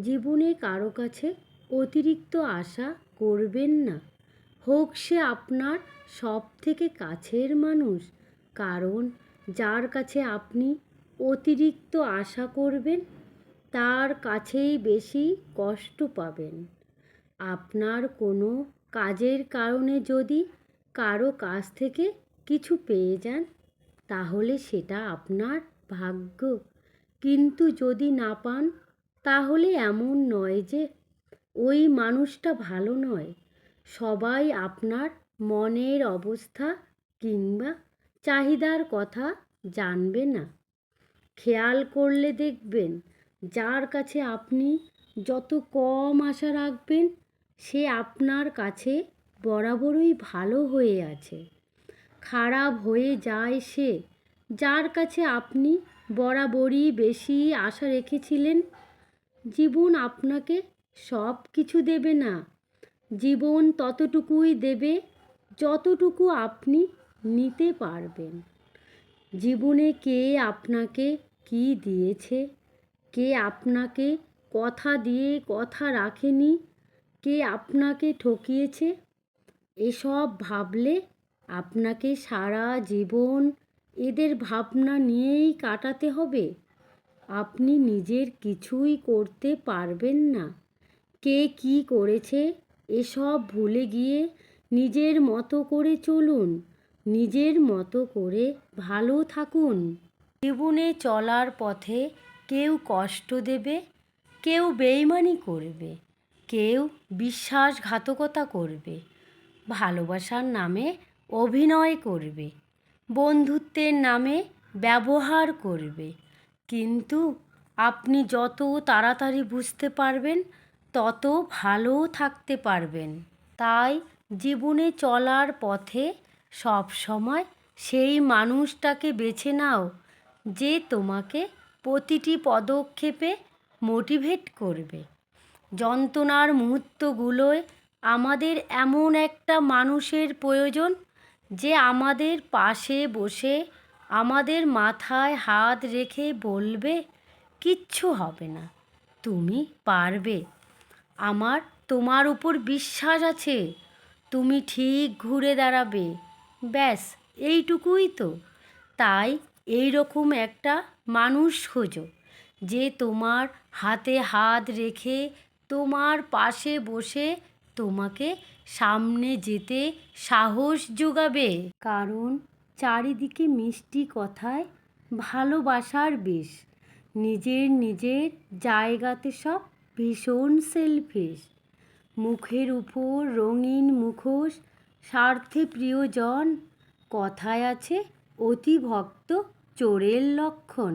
জীবনে কারো কাছে অতিরিক্ত আশা করবেন না, হোক সে আপনার সবথেকে কাছের মানুষ। কারণ যার কাছে আপনি অতিরিক্ত আশা করবেন তার কাছেই বেশি কষ্ট পাবেন। আপনার কোনো কাজের কারণে যদি কারো কাছ থেকে কিছু পেয়ে যান তাহলে সেটা আপনার ভাগ্য। কিন্তু যদি না পান তাহলে এমন নয় যে ওই মানুষটা ভালো নয়। সবাই আপনার মনের অবস্থা কিংবা চাহিদার কথা জানবে না। খেয়াল করলে দেখবেন যার কাছে আপনি যত কম আশা রাখবেন সে আপনার কাছে বরাবরই ভালো হয়ে আছে। খারাপ হয়ে যায় সে যার কাছে আপনি বরাবরই বেশি আশা রেখেছিলেন। জীবন আপনাকে সব কিছু দেবে না, জীবন ততটুকুই দেবে যতটুকু আপনি নিতে পারবেন। জীবনে কে আপনাকে কি দিয়েছে, কে আপনাকে কথা দিয়ে কথা রাখেনি, কে আপনাকে ঠকিয়েছে, এসব ভাবলে আপনাকে সারা জীবন এদের ভাবনা নিয়েই কাটাতে হবে। আপনি নিজের কিছুই করতে পারবেন না। কে কী করেছে এসব ভুলে গিয়ে নিজের মতো করে চলুন, নিজের মতো করে ভালো থাকুন। জীবনে চলার পথে কেউ কষ্ট দেবে, কেউ বেইমানি করবে, কেউ বিশ্বাসঘাতকতা করবে, ভালোবাসার নামে অভিনয় করবে, বন্ধুত্বের নামে ব্যবহার করবে। কিন্তু আপনি যত তাড়াতাড়ি বুঝতে পারবেন তত ভালো থাকতে পারবেন। তাই জীবনে চলার পথে সব সময় সেই মানুষটাকে বেছে নাও যে তোমাকে প্রতিটি পদক্ষেপে মোটিভেট করবে। যন্ত্রণার মুহূর্তগুলোয় আমাদের এমন একটা মানুষের প্রয়োজন যে আমাদের পাশে বসে আমাদের মাথায় হাত রেখে বলবে, কিচ্ছু হবে না, তুমি পারবে, আমার তোমার উপর বিশ্বাস আছে, তুমি ঠিক ঘুরে দাঁড়াবে। ব্যাস এইটুকুই তো। তাই এই রকম একটা মানুষ খোঁজো যে তোমার হাতে হাত রেখে তোমার পাশে বসে তোমাকে সামনে যেতে সাহস যোগাবে। কারণ চারিদিকে মিষ্টি কথায় ভালোবাসার বিষ, নিজের জায়গাতে সব ভীষণ সেলফিশ। মুখের উপর রঙিন মুখোশ, স্বার্থে প্রিয়জন, কথায় আছে অতি ভক্ত চোরের লক্ষণ।